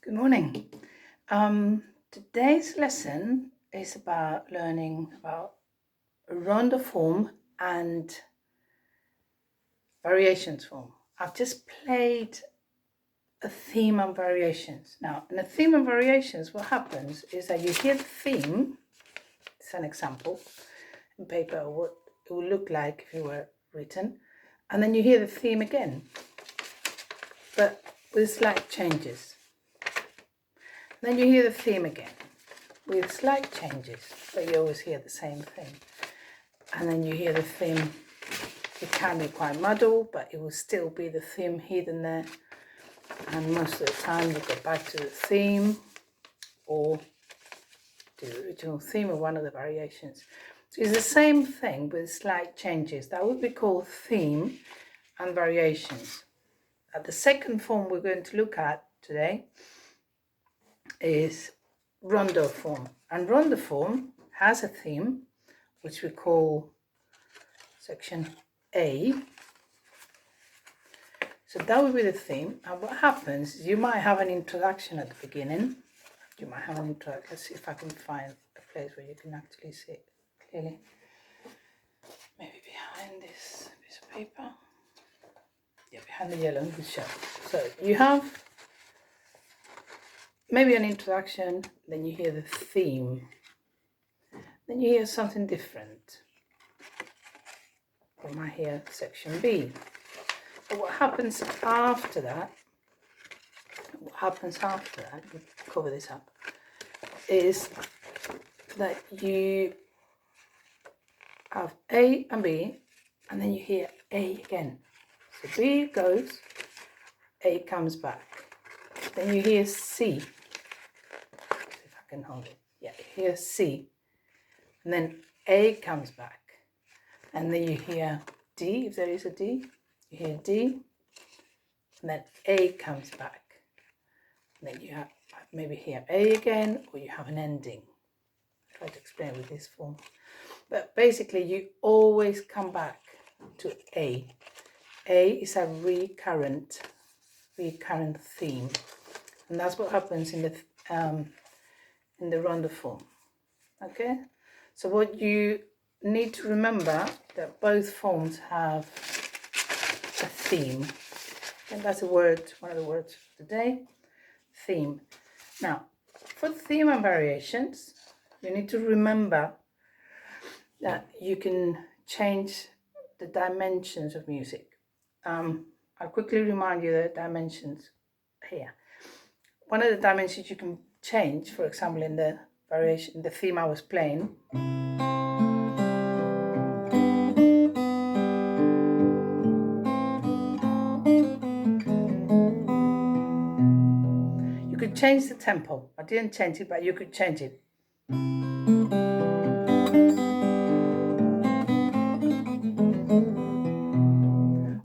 Good morning. Today's lesson is about learning about Rondo form and variations form. I've just played a theme and variations. Now, in a theme and variations, what happens is that you hear the theme. It's an example in paper, what it would look like if it were written, and then you hear the theme again, but with slight changes. Then you hear the theme again with slight changes, but you always hear the same thing. And then you hear the theme, it can be quite muddled, but it will still be the theme hidden there. And most of the time you go back to the theme or the original theme of one of the variations. So it's the same thing with slight changes. That would be called theme and variations. The second form we're going to look at today is Rondo form. And Rondo form has a theme, which we call section A. So that would be the theme. And what happens is you might have an introduction at the beginning. You might have an introduction. Let's see if I can find a place where you can actually see it clearly. Maybe behind this piece of paper. Yeah, behind the yellow shelf. So you have maybe an introduction, then you hear the theme. Then you hear something different. You might hear section B. But what happens after that, cover this up, is that you have A and B, and then you hear A again. So B goes, A comes back. Then you hear C. If I can hold it. Yeah, you hear C. And then A comes back. And then you hear D, if there is a D. You hear D. And then A comes back. And then you have maybe hear A again, or you have an ending. I'll try to explain with this form. But basically, you always come back to A. A is a recurrent theme. And that's what happens in the Rondo form. Okay? So what you need to remember that both forms have a theme. And that's a word, one of the words for today, theme. Now, for theme and variations, you need to remember that you can change the dimensions of music. I'll quickly remind you the dimensions here. One of the dimensions you can change, for example, in the variation, the theme I was playing, you could change the tempo. I didn't change it, but you could change it.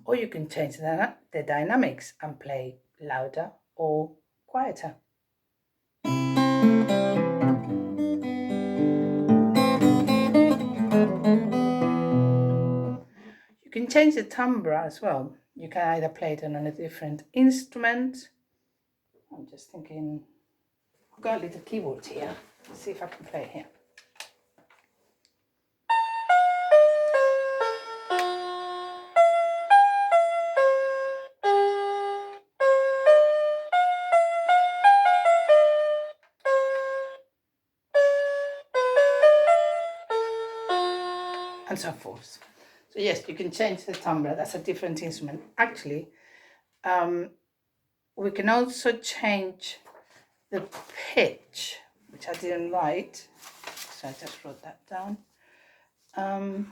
Or you can change the dynamics and play louder or quieter. You can change the timbre as well. You can either play it on a different instrument. I'm just thinking, I've got a little keyboard here. Let's see if I can play it here. And so forth. So yes, you can change the timbre. That's a different instrument. Actually, we can also change the pitch, which I didn't write, so I just wrote that down. And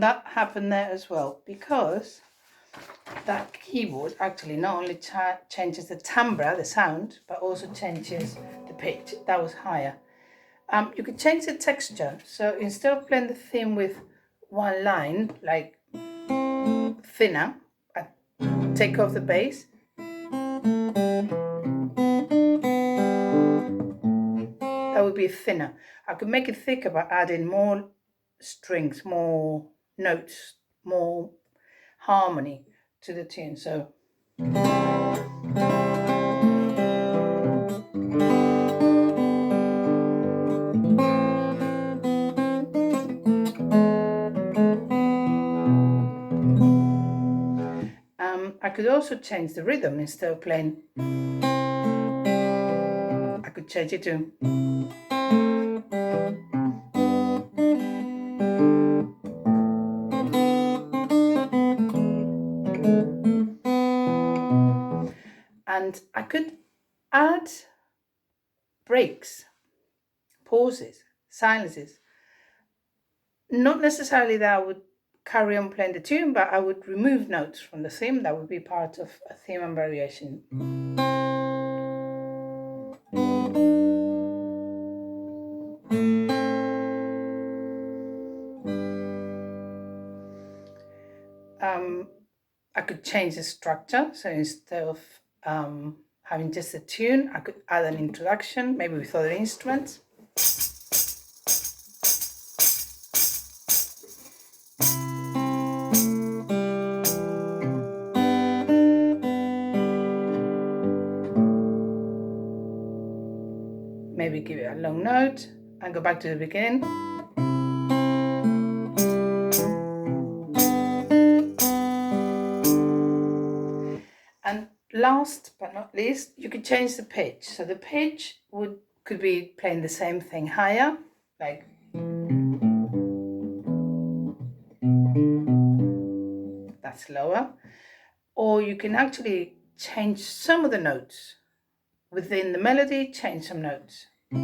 that happened there as well, because that keyboard actually not only changes the timbre, the sound, but also changes the pitch. That was higher. You could change the texture. So instead of playing the theme with one line, like thinner, I take off the bass. That would be thinner. I could make it thicker by adding more strings, more notes, more harmony to the tune. So could also change the rhythm. Instead of playing, I could change it to and I could add breaks, pauses, silences. Not necessarily that I would carry on playing the tune, but I would remove notes from the theme that would be part of a theme and variation. I could change the structure. So instead of having just a tune, I could add an introduction, maybe with other instruments. Maybe give it a long note and go back to the beginning. And last but not least, you could change the pitch. So the pitch could be playing the same thing higher, like that's lower. Or you can actually change some of the notes. Within the melody, change some notes. Or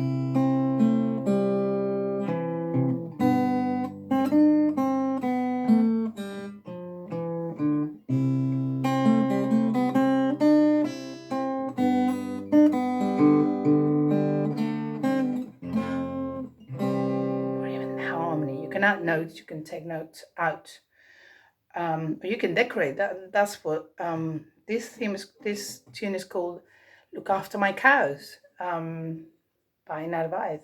even harmony. You can add notes, you can take notes out. Or you can decorate. That's what this tune is called Look After My Cows by Narváez.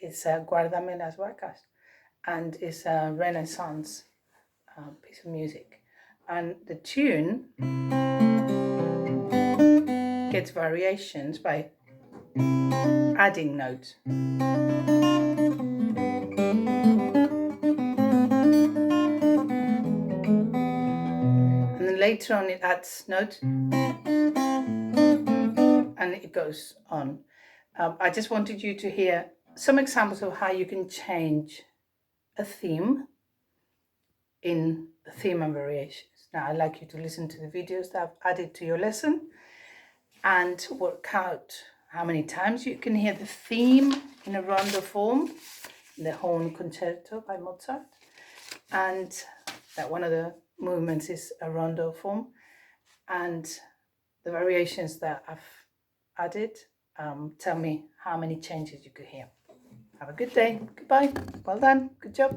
It's Guárdame las vacas, and it's a Renaissance piece of music. And the tune gets variations by adding notes. And then later on it adds notes, and it goes on. I just wanted you to hear some examples of how you can change a theme in the theme and variations. Now I'd like you to listen to the videos that I've added to your lesson and work out how many times you can hear the theme in a rondo form, the horn concerto by Mozart, and that one of the movements is a rondo form, and the variations that I've added. Tell me how many changes you could hear. Have a good day. Goodbye. Well done. Good job.